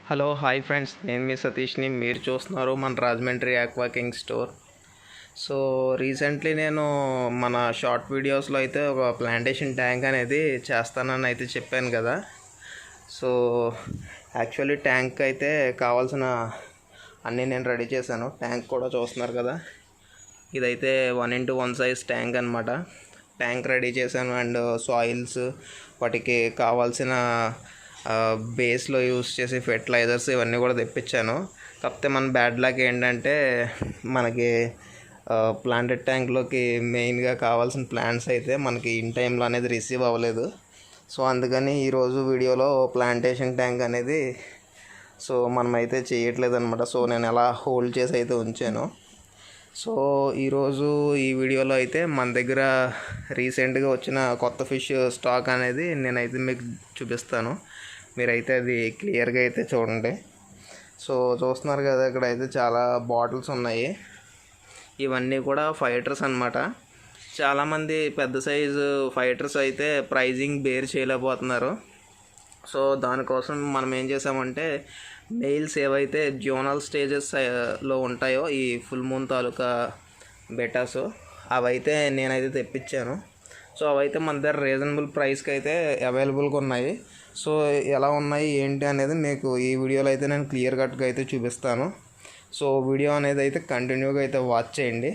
Hello hi friends, నేను మీ సతీష్ని. మీరు చూస్తున్నారు మన Rajahmundry aqua king store. So recently నేను మన షార్ట్ వీడియోస్లో అయితే ఒక ప్లాంటేషన్ ట్యాంక్ అనేది చేస్తానని అయితే చెప్పాను కదా. సో యాక్చువల్లీ ట్యాంక్ అయితే కావాల్సిన అన్నీ నేను రెడీ చేశాను. ట్యాంక్ కూడా చూస్తున్నారు కదా, ఇదైతే 1x1 సైజ్ ట్యాంక్ అనమాట. ట్యాంక్ రెడీ చేశాను అండ్ సాయిల్స్, వాటికి కావాల్సిన బేస్లో యూస్ చేసే ఫెర్టిలైజర్స్ ఇవన్నీ కూడా తెప్పించాను. కాకపోతే మన బ్యాడ్ లక్ ఏంటంటే మనకి ప్లాంటెడ్ ట్యాంక్లోకి మెయిన్గా కావాల్సిన ప్లాంట్స్ అయితే మనకి ఇన్ టైంలో అనేది రిసీవ్ అవ్వలేదు. సో అందుకని ఈరోజు వీడియోలో ప్లాంటేషన్ ట్యాంక్ అనేది మనమైతే చేయట్లేదు అనమాట. సో నేను ఎలా హోల్డ్ చేసి అయితే ఉంచాను. సో ఈరోజు ఈ వీడియోలో అయితే మన దగ్గర రీసెంట్గా వచ్చిన కొత్త ఫిష్ స్టాక్ అనేది నేనైతే మీకు చూపిస్తాను. మీరైతే అది క్లియర్గా అయితే చూడండి. సో చూస్తున్నారు కదా, ఇక్కడ అయితే చాలా బాటిల్స్ ఉన్నాయి. ఇవన్నీ కూడా ఫైటర్స్ అనమాట. చాలామంది పెద్ద సైజు ఫైటర్స్ అయితే ప్రైజింగ్ బేర్ చేయలేకపోతున్నారు. సో దానికోసం మనం ఏం చేసామంటే, మెయిల్స్ ఏవైతే జోనల్ స్టేజెస్లో ఉంటాయో ఈ ఫుల్ మూన్ తాలూకా బెటాస్, అవైతే నేనైతే తెప్పించాను. సో అవైతే మన దగ్గర రీజనబుల్ ప్రైస్కి అయితే అవైలబుల్గా ఉన్నాయి. సో ఎలా ఉన్నాయి ఏంటి అనేది మీకు ఈ వీడియోలో అయితే నేను క్లియర్ కట్గా అయితే చూపిస్తాను. సో వీడియో అనేది అయితే కంటిన్యూగా అయితే వాచ్ చేయండి.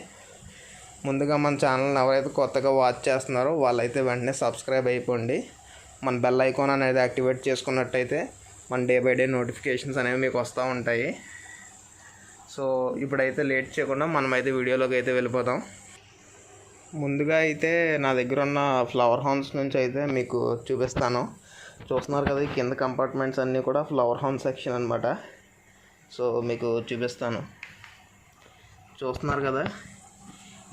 ముందుగా మన ఛానల్ని ఎవరైతే కొత్తగా వాచ్ చేస్తున్నారో వాళ్ళైతే వెంటనే సబ్స్క్రైబ్ అయిపోండి. మన బెల్ ఐకాన్ అనేది యాక్టివేట్ చేసుకున్నట్టయితే మన డే బై డే నోటిఫికేషన్స్ అనేవి మీకు వస్తూ ఉంటాయి. సో ఇప్పుడైతే లేట్ చేయకుండా మనమైతే వీడియోలోకి అయితే వెళ్ళిపోతాం. ముందుగా అయితే నా దగ్గర ఉన్న ఫ్లవర్ హౌన్స్ నుంచి అయితే మీకు చూపిస్తాను. చూస్తున్నారు కదా, ఈ కింద కంపార్ట్మెంట్స్ అన్నీ కూడా ఫ్లవర్ హౌన్స్ సెక్షన్ అనమాట. సో మీకు చూపిస్తాను. చూస్తున్నారు కదా,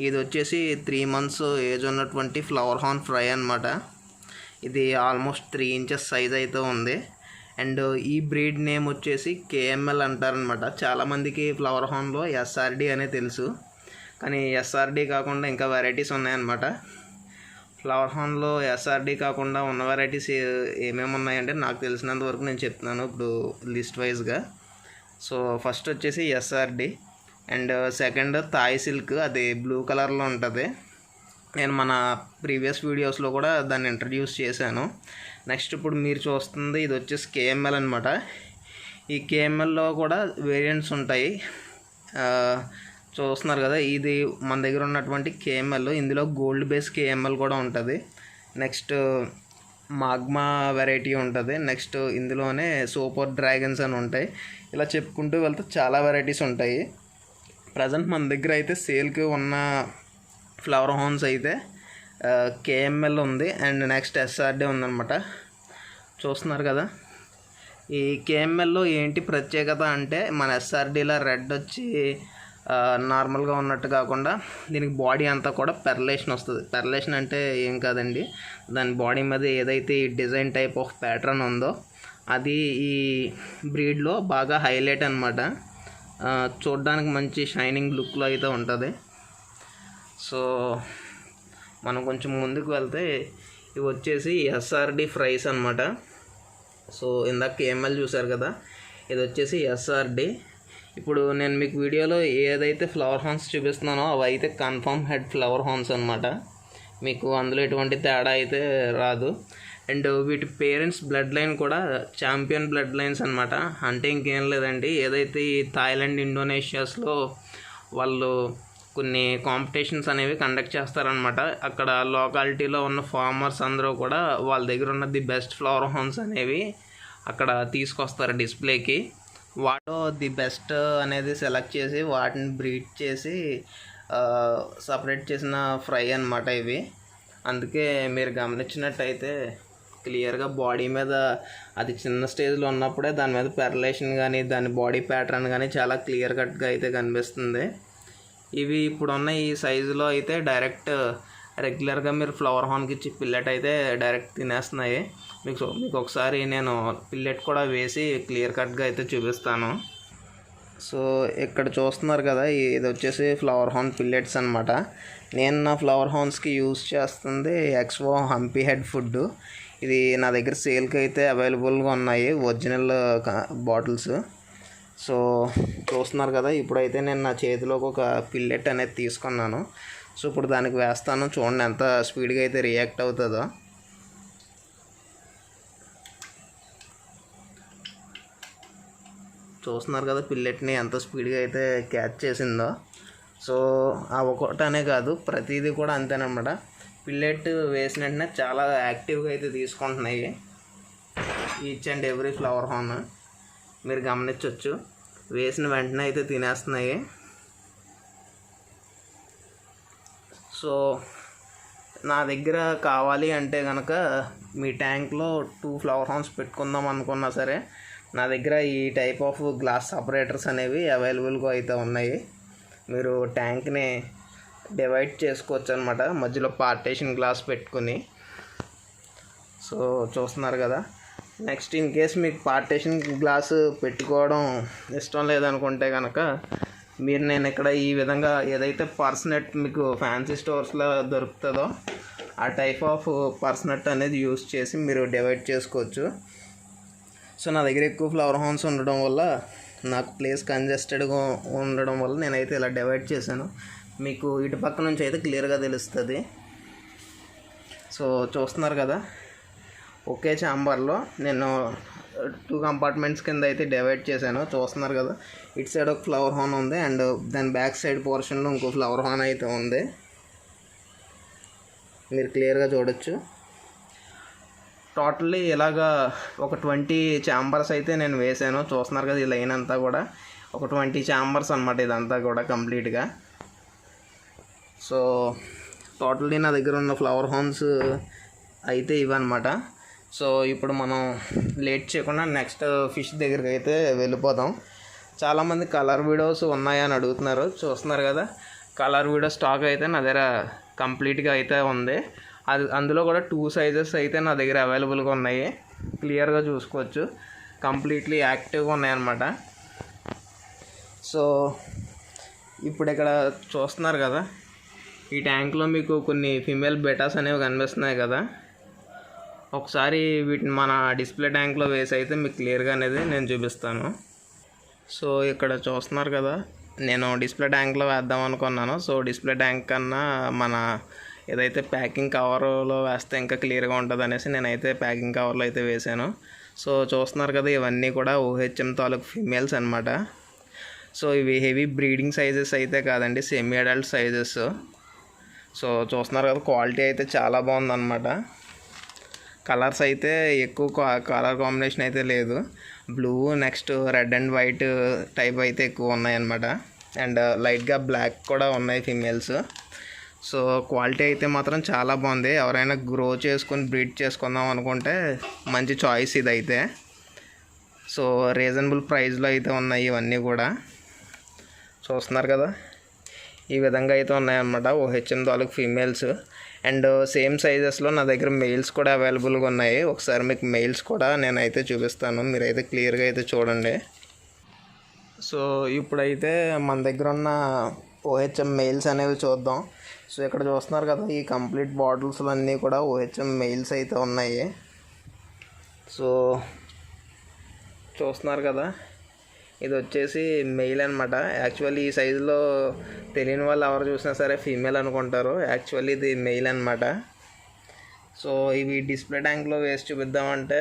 ఇది వచ్చేసి 3 months ఏజ్ ఉన్నటువంటి ఫ్లవర్ హార్న్ ఫ్రై అనమాట. ఇది ఆల్మోస్ట్ 3 inches సైజ్ అయితే ఉంది. అండ్ ఈ బ్రీడ్ నేమ్ వచ్చేసి కేఎంఎల్ అంటారనమాట. చాలామందికి ఫ్లవర్ హార్న్లో ఎస్ఆర్డి అనే తెలుసు, కానీ ఎస్ఆర్డి కాకుండా ఇంకా వెరైటీస్ ఉన్నాయన్నమాట. ఫ్లవర్ హార్న్లో ఎస్ఆర్డి కాకుండా ఉన్న వెరైటీస్ ఏమేమి ఉన్నాయంటే నాకు తెలిసినంత వరకు నేను చెప్తున్నాను ఇప్పుడు లిస్ట్ వైజ్గా. సో ఫస్ట్ వచ్చేసి SRD, and second Thai silk, అది బ్లూ కలర్లో ఉంటుంది. నేను మన ప్రీవియస్ వీడియోస్లో కూడా దాన్ని ఇంట్రడ్యూస్ చేశాను. నెక్స్ట్ ఇప్పుడు మీరు చూస్తుంది ఇది వచ్చేసి కేఎంఎల్ అనమాట. ఈ కేఎంఎల్లో కూడా వేరియంట్స్ ఉంటాయి. చూస్తున్నారు కదా, ఇది మన దగ్గర ఉన్నటువంటి కేఎంఎల్. ఇందులో గోల్డ్ బేస్ కేఎంఎల్ కూడా ఉంటుంది. నెక్స్ట్ మాగ్మా వెరైటీ ఉంటుంది. నెక్స్ట్ ఇందులోనే సూపర్ డ్రాగన్స్ అని ఉంటాయి. ఇలా చెప్పుకుంటూ వెళ్తే చాలా వెరైటీస్ ఉంటాయి. ప్రజెంట్ మన దగ్గర అయితే సేల్కి ఉన్న ఫ్లవర్ హౌన్స్ అయితే కేఎంఎల్ ఉంది అండ్ నెక్స్ట్ ఎస్ఆర్డి ఉందన్నమాట. చూస్తున్నారు కదా, ఈ కేఎంఎల్లో ఏంటి ప్రత్యేకత అంటే, మన ఎస్ఆర్డీలో రెడ్ వచ్చి నార్మల్గా ఉన్నట్టు కాకుండా దీనికి బాడీ అంతా కూడా పెర్లేషన్ వస్తుంది. పెర్లేషన్ అంటే ఏం కాదండి, దాని బాడీ మీద ఏదైతే ఈ డిజైన్ టైప్ ఆఫ్ ప్యాటర్న్ ఉందో అది ఈ బ్రీడ్లో బాగా హైలైట్ అనమాట. చూడడానికి మంచి షైనింగ్ లుక్లో అయితే ఉంటుంది. సో మనం కొంచెం ముందుకు వెళ్తే ఇవి వచ్చేసి ఎస్ఆర్డి ఫ్రైస్ అనమాట. సో ఇందాక కేఎంఎల్ చూసారు కదా, ఇది వచ్చేసి ఎస్ఆర్డి. ఇప్పుడు నేను మీకు వీడియోలో ఏదైతే ఫ్లవర్ హార్న్స్ చూపిస్తున్నానో అవి అయితే కన్ఫర్మ్ హెడ్ ఫ్లవర్ హార్న్స్ అనమాట. మీకు అందులో ఎటువంటి తేడా అయితే రాదు. అండ్ వీటి పేరెంట్స్ బ్లడ్ లైన్ కూడా ఛాంపియన్ బ్లడ్ లైన్స్ అనమాట. అంటే ఇంకేం లేదండి, ఏదైతే ఈ థాయిలాండ్, ఇండోనేషియాస్లో వాళ్ళు కొన్ని కాంపిటీషన్స్ అనేవి కండక్ట్ చేస్తారనమాట. అక్కడ లోకాలిటీలో ఉన్న ఫార్మర్స్ అందరూ కూడా వాళ్ళ దగ్గర ఉన్న ది బెస్ట్ ఫ్లవర్ హార్న్స్ అనేవి అక్కడ తీసుకొస్తారు డిస్ప్లేకి. వాటిలో ది బెస్ట్ అనేది సెలెక్ట్ చేసి వాటిని బ్రీడ్ చేసి సపరేట్ చేసిన ఫ్రై అనమాట ఇవి. అందుకే మీరు గమనించినట్టయితే క్లియర్గా బాడీ మీద అది చిన్న స్టేజ్లో ఉన్నప్పుడే దాని మీద పెర్లేషన్ కానీ దాని బాడీ ప్యాటర్న్ కానీ చాలా క్లియర్ కట్గా అయితే కనిపిస్తుంది. ఇవి ఇప్పుడున్న ఈ సైజులో అయితే డైరెక్ట్ రెగ్యులర్గా మీరు ఫ్లవర్ హార్న్కి ఇచ్చి పిల్లెట్ అయితే డైరెక్ట్ తినేస్తున్నాయి. మీకు ఒకసారి నేను పిల్లెట్ కూడా వేసి క్లియర్ కట్గా అయితే చూపిస్తాను. సో ఇక్కడ చూస్తున్నారు కదా, ఇది వచ్చేసి ఫ్లవర్ హార్న్ పిల్లెట్స్ అనమాట. నేను నా ఫ్లవర్ హార్న్స్కి యూజ్ చేస్తుంది ఎక్స్వో హంపీ హెడ్ ఫుడ్. ఇది నా దగ్గర సేల్కి అయితే అవైలబుల్గా ఉన్నాయి ఒరిజినల్ బాటిల్స్. సో చూస్తున్నారు కదా, ఇప్పుడైతే నేను నా చేతిలోకి ఒక పిల్లెట్ అనేది తీసుకున్నాను. సో ఇప్పుడు దానికి వేస్తాను, చూడండి ఎంత స్పీడ్గా అయితే రియాక్ట్ అవుతుందో. చూస్తున్నారు కదా పిల్లెట్ని ఎంత స్పీడ్గా అయితే క్యాచ్ చేసిందో. సో ఆ ఒకటనే కాదు, ప్రతిదీ కూడా అంతేనమాట. పిల్లెట్ వేసిన వెంటనే చాలా యాక్టివ్గా అయితే తీసుకుంటున్నాయి each and every flower horn. మీరు గమనించవచ్చు, వేసిన వెంటనే అయితే తినేస్తున్నాయి. సో నా దగ్గర కావాలి అంటే కనుక మీ ట్యాంక్లో 2 ఫ్లవర్ హార్న్స్ పెట్టుకుందాం అనుకున్నా సరే, నా దగ్గర ఈ టైప్ ఆఫ్ గ్లాస్ సపరేటర్స్ అనేవి అవైలబుల్గా అయితే ఉన్నాయి. మీరు ట్యాంక్ని డివైడ్ చేసుకోవచ్చు అనమాట, మధ్యలో పార్టేషన్ గ్లాస్ పెట్టుకుని. సో చూస్తున్నారు కదా. నెక్స్ట్ ఇన్ కేస్ మీకు పార్టేషన్ గ్లాస్ పెట్టుకోవడం ఇష్టం లేదనుకుంటే కనుక నేను ఇక్కడ ఈ విధంగా ఏదైతే పర్స్నెట్ మీకు ఫ్యాన్సీ స్టోర్స్లో దొరుకుతుందో ఆ టైప్ ఆఫ్ పర్స్నెట్ అనేది యూస్ చేసి మీరు డివైడ్ చేసుకోవచ్చు. సో నా దగ్గర ఎక్కువ ఫ్లవర్ హార్న్స్ ఉండడం వల్ల, నాకు ప్లేస్ కంజెస్టెడ్గా ఉండడం వల్ల నేనైతే ఇలా డివైడ్ చేశాను. మీకు ఇటు పక్క నుంచి అయితే క్లియర్గా తెలుస్తుంది. సో చూస్తున్నారు కదా, ఒకే ఛాంబర్లో నేను 2 కంపార్ట్మెంట్స్ కింద అయితే డివైడ్ చేశాను. చూస్తున్నారు కదా, ఇటు సైడ్ ఒక ఫ్లవర్ హార్న్ ఉంది అండ్ దాని బ్యాక్ సైడ్ పోర్షన్లో ఇంకో ఫ్లవర్ హార్న్ అయితే ఉంది. మీరు క్లియర్గా చూడొచ్చు. టోటల్లీ ఇలాగా ఒక 20 ఛాంబర్స్ అయితే నేను వేసాను. చూస్తున్నారు కదా, ఈ లైన్ అంతా కూడా ఒక 20 ఛాంబర్స్ అనమాట ఇదంతా కూడా కంప్లీట్గా. సో టోటల్లీ నా దగ్గర ఉన్న ఫ్లవర్ హార్న్స్ అయితే ఇవన్నమాట. సో ఇప్పుడు మనం లేట్ చేయకుండా నెక్స్ట్ ఫిష్ దగ్గరికి అయితే వెళ్ళిపోదాం. చాలామంది కలర్ వీడియోస్ ఉన్నాయని అడుగుతున్నారు. చూస్తున్నారు కదా, కలర్ వీడియో స్టాక్ అయితే నా దగ్గర కంప్లీట్గా అయితే ఉంది. అందులో కూడా 2 సైజెస్ అయితే నా దగ్గర అవైలబుల్గా ఉన్నాయి. క్లియర్గా చూసుకోవచ్చు, కంప్లీట్లీ యాక్టివ్గా ఉన్నాయన్నమాట. సో ఇప్పుడు ఇక్కడ చూస్తున్నారు కదా, ఈ ట్యాంక్లో మీకు కొన్ని ఫీమేల్ బెటాస్ అనేవి కనిపిస్తున్నాయి కదా. ఒకసారి వీటిని మన డిస్ప్లే ట్యాంక్లో వేసి అయితే మీకు క్లియర్గా అనేది నేను చూపిస్తాను. సో ఇక్కడ చూస్తున్నారు కదా, నేను డిస్ప్లే ట్యాంక్లో వేద్దాం అనుకున్నాను. సో డిస్ప్లే ట్యాంక్ కన్నా మన ఏదైతే ప్యాకింగ్ కవర్లో వేస్తే ఇంకా క్లియర్గా ఉంటుంది అనేసి నేనైతే ప్యాకింగ్ కవర్లో అయితే వేసాను. సో చూస్తున్నారు కదా, ఇవన్నీ కూడా OHM తాలూకు ఫీమేల్స్ అనమాట. సో ఇవి హెవీ బ్రీడింగ్ సైజెస్ అయితే కాదండి, సెమీ అడల్ట్ సైజెస్. సో చూస్తున్నారు కదా, క్వాలిటీ అయితే చాలా బాగుందన్నమాట. కలర్స్ అయితే ఎక్కువ కలర్ కాంబినేషన్ అయితే లేదు. Blue, next red and white type అయితే ఎక్కువ ఉన్నాయన్నమాట. అండ్ లైట్గా బ్లాక్ కూడా ఉన్నాయి ఫీమేల్స్. సో క్వాలిటీ అయితే మాత్రం చాలా బాగుంది. ఎవరైనా గ్రో చేసుకొని బ్రీడ్ చేసుకుందాం అనుకుంటే మంచి చాయిస్ ఇదైతే. సో రీజనబుల్ ప్రైస్లో అయితే ఉన్నాయి ఇవన్నీ కూడా. చూస్తున్నారు కదా, ఈ విధంగా అయితే ఉన్నాయన్నమాట OHM తాలూకు ఫీమేల్స్. అండ్ సేమ్ సైజెస్లో నా దగ్గర మెయిల్స్ కూడా అవైలబుల్గా ఉన్నాయి. ఒకసారి మీకు మెయిల్స్ కూడా నేనైతే చూపిస్తాను, మీరైతే క్లియర్గా అయితే చూడండి. సో ఇప్పుడైతే మన దగ్గర ఉన్న OHM మెయిల్స్ అనేవి చూద్దాం. సో ఇక్కడ చూస్తున్నారు కదా, ఈ కంప్లీట్ బాటిల్స్లు అన్నీ కూడా OHM మెయిల్స్ అయితే ఉన్నాయి. సో చూస్తున్నారు కదా, ఇది వచ్చేసి మెయిల్ అనమాట. యాక్చువల్లీ ఈ సైజులో తెలియని వాళ్ళు ఎవరు చూసినా సరే ఫీమేల్ అనుకుంటారు. యాక్చువల్లీ ఇది మెయిల్ అనమాట. సో ఇవి డిస్ప్లే ట్యాంక్లో వేసి చూపిద్దామంటే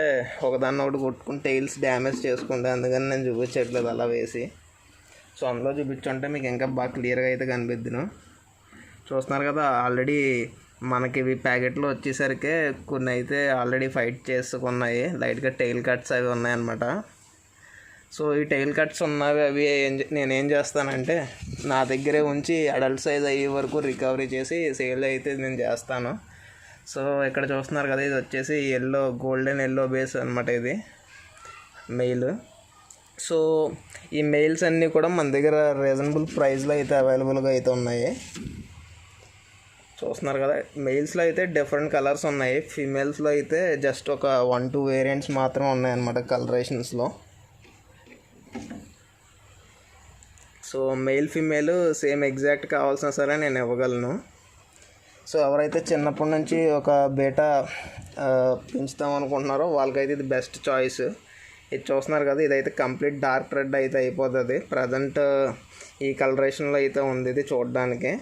ఒకదాన్ని ఒకటి కొట్టుకుని టైల్స్ డ్యామేజ్ చేసుకుంటే, అందుకని నేను చూపించట్లేదు అలా వేసి. సో అందులో చూపించుంటే మీకు ఇంకా బాగా క్లియర్గా అయితే కనిపిద్దును. చూస్తున్నారు కదా, ఆల్రెడీ మనకి ఇవి ప్యాకెట్లో వచ్చేసరికి కొన్ని అయితే ఆల్రెడీ ఫైట్ చేసుకున్నాయి. లైట్గా టైల్ కట్స్ అవి ఉన్నాయన్నమాట. సో ఈ టైల్ కట్స్ ఉన్నవి అవి నేనేం చేస్తానంటే నా దగ్గరే ఉంచి అడల్ట్ సైజ్ అయ్యే వరకు రికవరీ చేసి సేల్ అయితే నేను చేస్తాను. సో ఇక్కడ చూస్తున్నారు కదా, ఇది వచ్చేసి గోల్డెన్ ఎల్లో బేస్ అనమాట ఇది మెయిల్. సో ఈ మెయిల్స్ అన్నీ కూడా మన దగ్గర రీజనబుల్ ప్రైస్లో అయితే అవైలబుల్గా అయితే ఉన్నాయి. చూస్తున్నారు కదా, మెయిల్స్లో అయితే డిఫరెంట్ కలర్స్ ఉన్నాయి. ఫీమేల్స్లో అయితే జస్ట్ ఒక 1-2 వేరియంట్స్ మాత్రం ఉన్నాయన్నమాట కలరేషన్స్లో. So male female same exact కావాల్సిన సరే నేను ఇవ్వగలను. సో ఎవరైతే చిన్నప్పటి నుంచి ఒక బేటా పెంచుతాం అనుకుంటున్నారో వాళ్ళకైతే ఇది బెస్ట్ చాయిస్. ఇది చూస్తున్నారు కదా, ఇదైతే కంప్లీట్ డార్క్ రెడ్ అయితే అయిపోతుంది. ప్రజెంట్ ఈ కలరేషన్లో అయితే ఉంది ఇది చూడడానికి.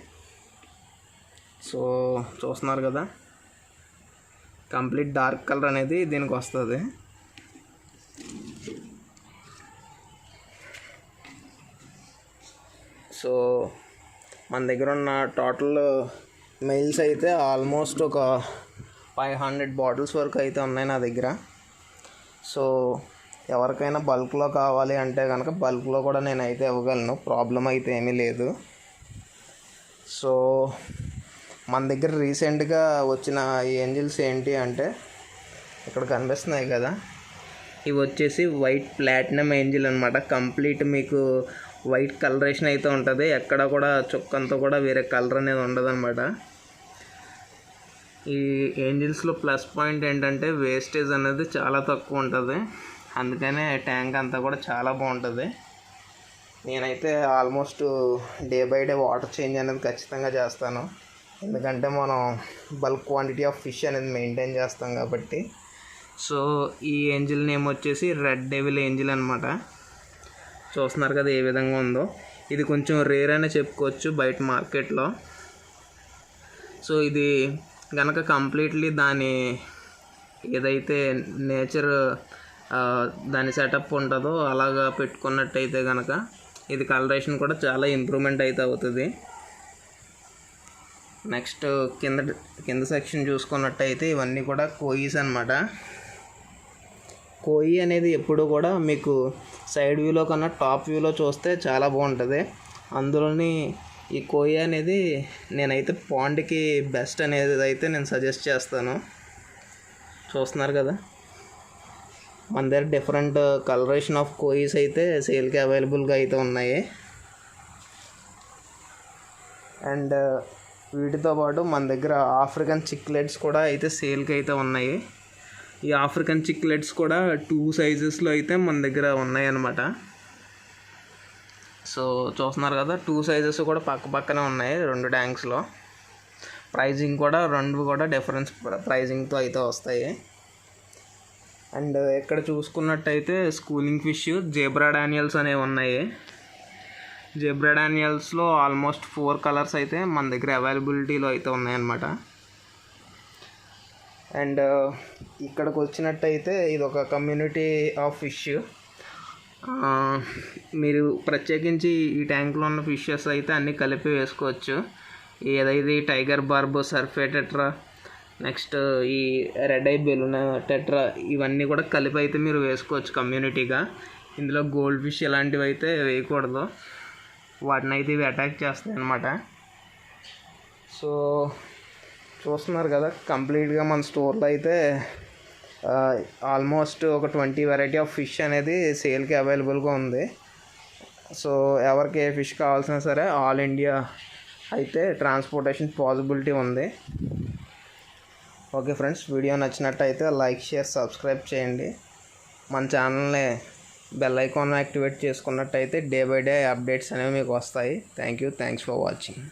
సో చూస్తున్నారు కదా, కంప్లీట్ డార్క్ కలర్ అనేది దీనికి వస్తుంది. సో మన దగ్గర ఉన్న టోటల్ మెయిల్స్ అయితే ఆల్మోస్ట్ ఒక 500 బాటిల్స్ వరకు అయితే ఉన్నాయి నా దగ్గర. సో ఎవరికైనా బల్క్లో కావాలి అంటే కనుక బల్క్లో కూడా నేనైతే ఇవ్వగలను, ప్రాబ్లం అయితే ఏమీ లేదు. సో మన దగ్గర రీసెంట్గా వచ్చిన ఏంజిల్స్ ఏంటి అంటే ఇక్కడ కనిపిస్తున్నాయి కదా, ఇవి వచ్చేసి వైట్ ప్లాటినం ఏంజిల్ అనమాట. కంప్లీట్ మీకు వైట్ కలరేషన్ అయితే ఉంటుంది, ఎక్కడ కూడా చుక్కంతా కూడా వేరే కలర్ అనేది ఉండదు అనమాట. ఈ ఏంజిల్స్లో ప్లస్ పాయింట్ ఏంటంటే వేస్టేజ్ అనేది చాలా తక్కువ ఉంటుంది, అందుకనే ట్యాంక్ అంతా కూడా చాలా బాగుంటుంది. నేనైతే almost day by day water change అనేది ఖచ్చితంగా చేస్తాను, ఎందుకంటే మనం బల్క్ క్వాంటిటీ ఆఫ్ ఫిష్ అనేది మెయింటైన్ చేస్తాం కాబట్టి. సో ఈ ఏంజిల్ నేమ్ వచ్చేసి రెడ్ డెవిల్ ఏంజిల్ అనమాట. చూస్తున్నారు కదా ఏ విధంగా ఉందో. ఇది కొంచెం రేర్ అనే చెప్పుకోవచ్చు బయట మార్కెట్లో. సో ఇది కనుక కంప్లీట్లీ దాని ఏదైతే నేచర్ దాని సెటప్ ఉంటుందో అలాగా పెట్టుకున్నట్టయితే కనుక ఇది కలరేషన్ కూడా చాలా ఇంప్రూవ్మెంట్ అయితే అవుతుంది. నెక్స్ట్ కింద సెక్షన్ చూసుకున్నట్టయితే ఇవన్నీ కూడా కోయిస్ అనమాట. కోయి అనేది ఎప్పుడు కూడా మీకు సైడ్ వ్యూలో కన్నా టాప్ వ్యూలో చూస్తే చాలా బాగుంటుంది. అందులోని ఈ కోయి అనేది నేనైతే పాండ్కి బెస్ట్ అనేది అయితే నేను సజెస్ట్ చేస్తాను. చూస్తున్నారు కదా, మన దగ్గర డిఫరెంట్ కలరేషన్ ఆఫ్ కోయిస్ అయితే సేల్కి అవైలబుల్గా అయితే ఉన్నాయి. అండ్ వీటితో పాటు మన దగ్గర ఆఫ్రికన్ చిక్లెట్స్ కూడా అయితే సేల్కి అయితే ఉన్నాయి. ఈ ఆఫ్రికన్ చిక్లెట్స్ కూడా 2 సైజెస్లో అయితే మన దగ్గర ఉన్నాయి అన్నమాట. సో చూస్తున్నారు కదా, 2 సైజెస్ కూడా పక్క పక్కనే ఉన్నాయి 2 ట్యాంక్స్లో. ప్రైజింగ్ కూడా 2 కూడా డిఫరెన్స్ ప్రైజింగ్తో అయితే వస్తాయి. అండ్ ఇక్కడ చూసుకున్నట్టయితే స్కూలింగ్ ఫిష్ జేబ్రా డానియల్స్ అనేవి ఉన్నాయి. జేబ్రా డానియల్స్లో ఆల్మోస్ట్ 4 కలర్స్ అయితే మన దగ్గర అవైలబిలిటీలో అయితే ఉన్నాయన్నమాట. అండ్ ఇక్కడికి వచ్చినట్టయితే ఇది ఒక కమ్యూనిటీ ఆఫ్ ఫిష్. మీరు ప్రత్యేకించి ఈ ట్యాంక్లో ఉన్న ఫిషెస్ అయితే అన్నీ కలిపి వేసుకోవచ్చు. ఏదైతే టైగర్ బార్బ్, సర్ఫే టెట్రా, నెక్స్ట్ ఈ రెడ్ ఐ బెలూన్ టెట్రా, ఇవన్నీ కూడా కలిపి అయితే మీరు వేసుకోవచ్చు కమ్యూనిటీగా. ఇందులో గోల్డ్ ఫిష్ ఇలాంటివి అయితే వేయకూడదు, వాటిని అయితే ఇవి అటాక్ చేస్తాయి అన్నమాట. సో చూస్తున్నారు కదా, కంప్లీట్గా మన స్టోర్లో అయితే ఆల్మోస్ట్ ఒక 20 వెరైటీ ఆఫ్ ఫిష్ అనేది సేల్కి అవైలబుల్గా ఉంది. సో ఎవరికి ఏ ఫిష్ కావాల్సినా సరే ఆల్ ఇండియా అయితే ట్రాన్స్పోర్టేషన్ పాసిబిలిటీ ఉంది. ఓకే ఫ్రెండ్స్, వీడియో నచ్చినట్టయితే లైక్, షేర్, సబ్స్క్రైబ్ చేయండి. మన ఛానల్ని బెల్ ఐకాన్ యాక్టివేట్ చేసుకున్నట్టయితే డే బై డే అప్డేట్స్ అనేవి మీకు వస్తాయి. Thanks for watching.